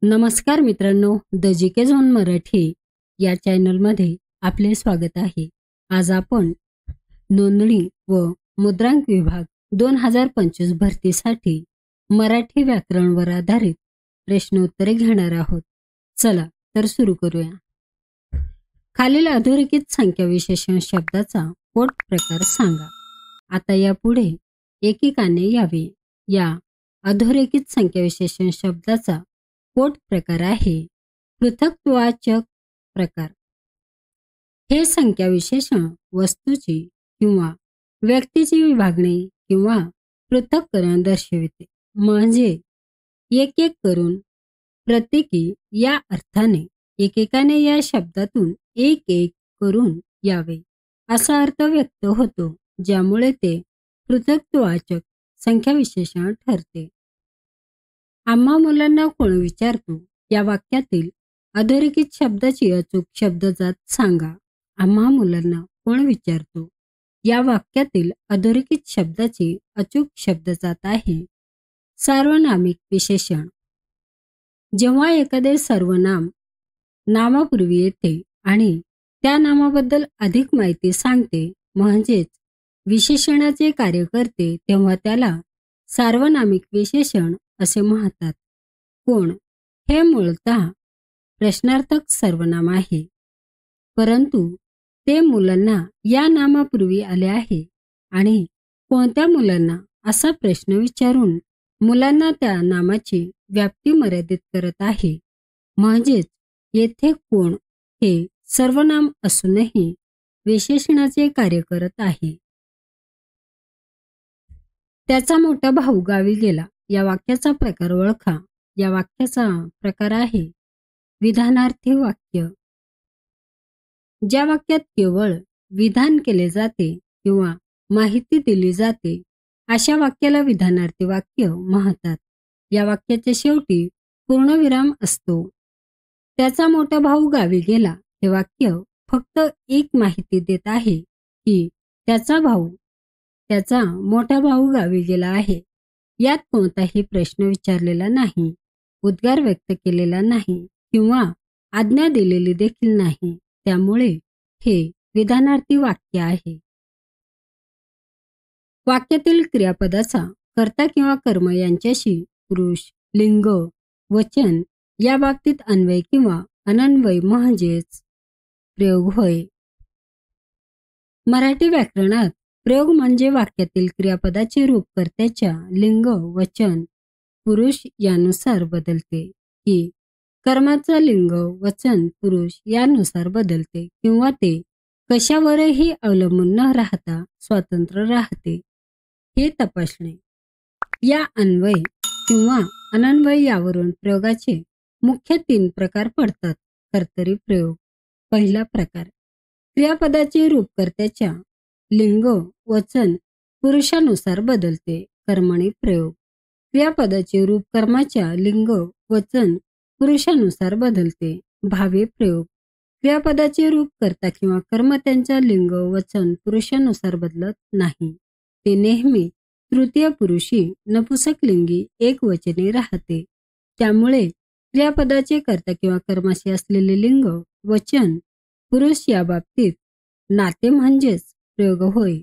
नमस्कार मित्रांनो, the GK zone Marathi या चॅनलमध्ये आपले स्वागत आहे. आज आपण नोंदणी व मुद्रांक विभाग 2025 भरतीसाठी मराठी व्याकरणवर आधारित प्रश्नोत्तरे घेणार आहोत. चला तर सुरू करूया. खालील अधोरेखित संख्या विशेषण शब्दाचा पोट प्रकार सांगा. आता यापुढे एकेकाने यावे. या अधोरेखित संख्या विशेषण शब्दाचा पोट प्रकार आहे पृथक्वाचक प्रकार. हे संख्या विशेषण वस्तूची किंवा व्यक्तीची विभागणी किंवा पृथक्करण दर्शविते. म्हणजे एक एक करून प्रत्येकी या अर्थाने एकेकाने या शब्दातून एक एक करून यावे असा अर्थ व्यक्त होतो, ज्यामुळे ते पृथक्वाचक संख्या विशेषण ठरते. आम्हा मुलांना कोण विचारतो या वाक्यातील अधोरेखित शब्दाची अचूक शब्दजात सांगा. आम्हा मुलांना कोण विचारतो या वाक्यातील अधोरेखित शब्दाची अचूक शब्दजात आहे सार्वनामिक विशेषण. जेव्हा एखादे सर्वनाम नामापूर्वी येते आणि त्या नामाबद्दल अधिक माहिती सांगते, म्हणजेच विशेषणाचे कार्य करते, तेव्हा त्याला सार्वनामिक विशेषण असे म्हणतात. कोण हे मूळतः प्रश्नार्थक सर्वनाम आहे, परंतु ते मुलांना या नामापूर्वी आले आहे आणि कोणत्या मुलांना असा प्रश्न विचारून मुलांना त्या नामाची व्याप्ती मर्यादित करत आहे. म्हणजेच येथे कोण हे सर्वनाम असूनही विशेषणाचे कार्य करत आहे. त्याचा मोठा भाऊ गावी गेला या वाक्याचा प्रकार ओळखा. या वाक्याचा प्रकार आहे विधानार्थी वाक्य. ज्या वाक्यात केवळ विधान केले जाते किंवा माहिती दिली जाते अशा वाक्याला विधानार्थी वाक्य म्हणतात. या वाक्याच्या शेवटी पूर्णविराम असतो. त्याचा मोठा भाऊ गावी गेला हे वाक्य फक्त एक माहिती देत आहे की त्याचा मोठा भाऊ गावी गेला आहे. यात कोणताही प्रश्न विचारलेला नाही, उद्गार व्यक्त केलेला नाही किंवा आज्ञा दिलेली देखील नाही. त्यामुळे हे विधानार्थी वाक्य आहे. वाक्यातील क्रियापदाचा कर्ता किंवा कर्म यांच्याशी पुरुष, लिंग, वचन या बाबतीत अन्वय किंवा अनन्वय म्हणजेच प्रयोग होय. मराठी व्याकरणात प्रयोग म्हणजे वाक्यातील क्रियापदाचे रूप कर्त्याच्या लिंग, वचन, पुरुष यानुसार बदलते की कर्माचा लिंग, वचन, पुरुष यानुसार बदलते किंवा ते कशावरही अवलंबून न राहता स्वतंत्र राहते हे तपासणे. या अन्वय किंवा अनन्वय यावरून प्रयोगाचे मुख्य 3 प्रकार पडतात. कर्तरी प्रयोग. पहिला प्रकार, क्रियापदाचे रूप कर्त्याच्या लिंग, वचन, पुरुषानुसार बदलते. कर्मणी प्रयोग. क्रियापदाचे रूप कर्माच्या लिंग, वचन, पुरुषानुसार बदलते. भावी प्रयोग. क्रियापदाचे रूप कर्ता किंवा कर्म त्यांच्या लिंग, वचन, पुरुषानुसार बदलत नाही. ते नेहमी तृतीय पुरुषी नपुंसकलिंगी एकवचनी राहते. त्यामुळे क्रियापदाचे कर्ता किंवा कर्माशी असलेले लिंग, वचन, पुरुष या बाबतीत नाते म्हणजेच प्रयोग होय.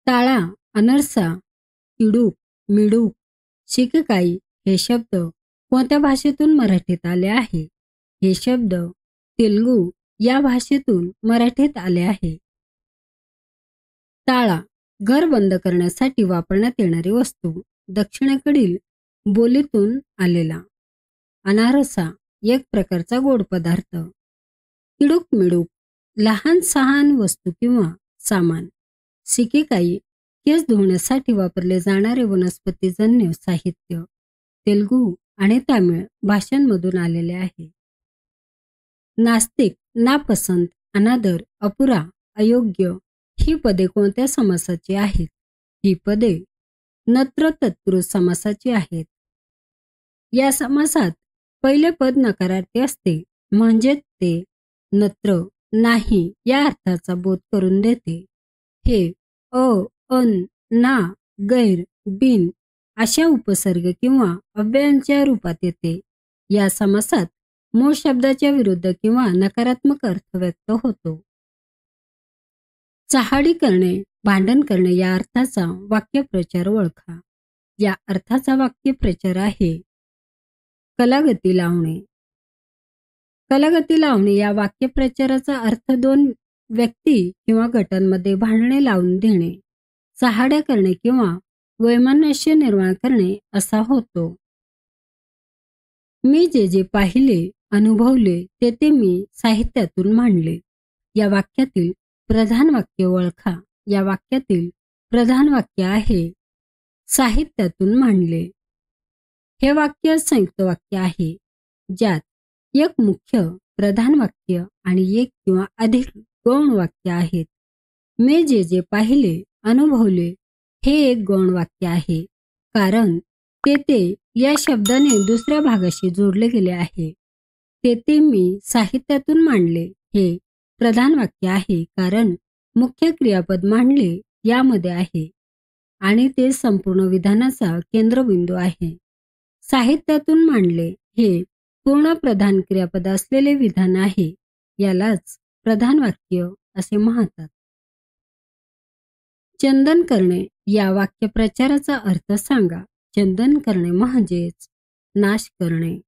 टाळा, अनरसा, इडूक, मिडूक, शिकेकाई हे शब्द कोणत्या भाषेतून मराठीत आले आहे? हे शब्द तेलुगू या भाषेतून मराठीत आले आहे. टाळा, घर बंद करण्यासाठी वापरण्यात येणारी वस्तू, दक्षिणेकडील बोलीतून आलेला. अनारसा, एक प्रकारचा गोड पदार्थ. इडूक मिडूक, लहान सहान वस्तू किंवा सामान. शिकेकाई, केस धुण्यासाठी वापरले जाणारे वनस्पतीजन्य साहित्य. तेलुगू आणि तामिळ भाषांमधून आलेले आहे. नास्तिक, नापसंत, अनादर, अपुरा, अयोग्य ही पदे कोणत्या समासाची आहेत? ही पदे नत्र तत्पुरुष समासाची आहेत. या समासात पहिले पद नकारार्थी असते, म्हणजेच ते नत्र, नाही या अर्थाचा बोध करून देते. हे अ, अन, ना, गैर, बिन अशा उपसर्ग किंवा अव्ययांच्या रूपात येते. या समासात मूळ शब्दाच्या विरुद्ध किंवा नकारात्मक अर्थ व्यक्त होतो. चहाडी करणे, भांडण करणे या अर्थाचा वाक्यप्रचार ओळखा. या अर्थाचा वाक्यप्रचार आहे कलागती लावणे. कलागती लावणे या वाक्यप्रचाराचा अर्थ दोन व्यक्ती किंवा गटांमध्ये भांडणे लावून देणे, चहाड्या करणे किंवा वैमनस्य निर्माण करणे असा होतो. मी जे जे पाहिले, अनुभवले ते मी साहित्यातून मांडले. या वाक्यातील प्रधान वाक्य ओळखा. या वाक्यातील प्रधान वाक्य आहे साहित्यातून मांडले. हे वाक्य संयुक्त वाक्य आहे, ज्यात एक मुख्य प्रधान वाक्य आणि एक किंवा अधिक गौण वाक्य आहेत. मी जे जे पाहिले, अनुभवले हे एक गौण वाक्य आहे, कारण ते या शब्दाने दुसऱ्या भागाशी जोडले गेले आहे. ते मी साहित्यातून मांडले हे प्रधान वाक्य आहे, कारण मुख्य क्रियापद मांडले यामध्ये आहे आणि ते संपूर्ण विधानाचा केंद्रबिंदू आहे. साहित्यातून मांडले हे पूर्ण प्रधान क्रियापद असलेले विधान आहे. यालाच प्रधान वाक्य असे म्हणतात. चंदन करणे या वाक्यप्रचाराचा अर्थ सांगा. चंदन करणे म्हणजेच नाश करणे.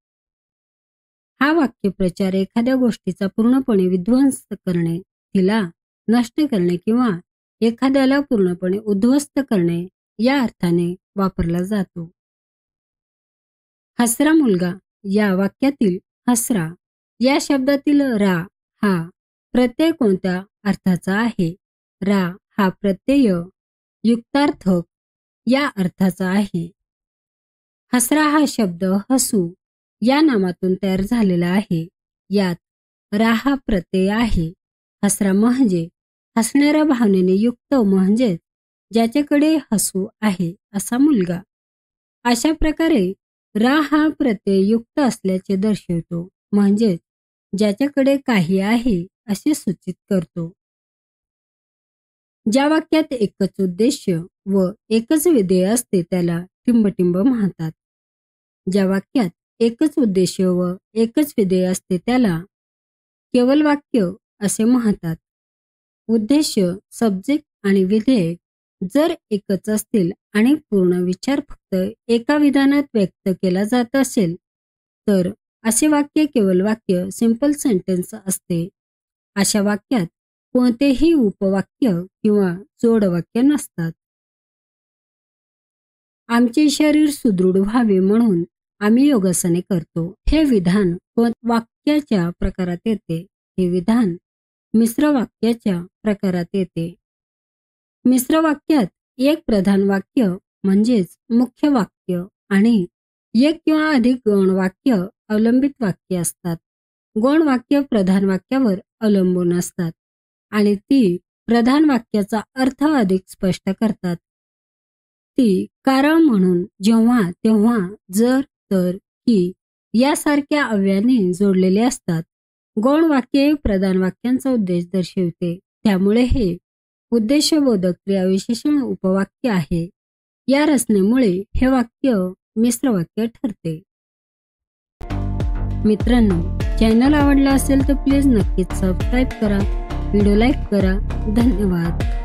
हा वाक्यप्रचार एखाद्या गोष्टीचा पूर्णपणे विध्वंस करणे, तिला नष्ट करणे किंवा एखाद्याला पूर्णपणे उद्ध्वस्त करणे या अर्थाने वापरला जातो. हसरा मुलगा या वाक्यातील हसरा या शब्दातील रा हा प्रत्यय कोणत्या अर्थाचा आहे? रा हा प्रत्यय युक्तार्थक या अर्थाचा आहे. हसरा हा शब्द हसू या नामातून तयार झालेला आहे. यात रा हा प्रत्यय आहे. हसरा म्हणजे हसणाऱ्या भावनेने युक्त म्हणजेच ज्याच्याकडे हसू आहे असा मुलगा. अशा प्रकारे रा हा प्रत्यय युक्त असल्याचे दर्शवतो, म्हणजेच ज्याच्याकडे काही आहे असे सूचित करतो. ज्या वाक्यात एकच उद्देश्य व एकच विधेय असते त्याला टिंबटिंब म्हणतात. ज्या वाक्यात एकच उद्देश्य व एकच विधेय असते त्याला केवल वाक्य असे म्हणतात. उद्देश्य, सब्जेक्ट आणि विधेयक जर एकच असतील आणि पूर्ण विचार फक्त एका विधानात व्यक्त केला जात असेल तर असे वाक्य केवल वाक्य, सिंपल सेंटेन्स असते. अशा वाक्यात कोणतेही उपवाक्य किंवा जोडवाक्य नसतात. आमचे शरीर सुदृढ व्हावे म्हणून आम्ही योगासने करतो. हे विधान वाक्याच्या प्रकारात येते. हे विधान मिश्र वाक्याच्या प्रकारात येते. मिश्र वाक्यात एक प्रधान वाक्य म्हणजेच मुख्य वाक्य आणि एक किंवा अधिक गौण वाक्य अवलंबित वाक्य असतात. गौण वाक्य प्रधान वाक्यावर अवलंबून असतात आणि ती प्रधान वाक्याचा अर्थ अधिक स्पष्ट करतात. ती कारण, म्हणून, जेव्हा, तेव्हा, जर, तर, की यासारख्या अव्ययाने जोडलेले असतात. गौण वाक्य प्रधान वाक्यांचा उद्देश दर्शवते, त्यामुळे हे उद्देशबोधक क्रियाविशेषण उपवाक्य आहे. या रचनेमुळे हे वाक्य मिश्र वाक्य ठरते. मित्रांनो, चॅनल आवडला असेल तर प्लीज नक्कीच सबस्क्राईब करा, व्हिडिओ लाईक करा. धन्यवाद.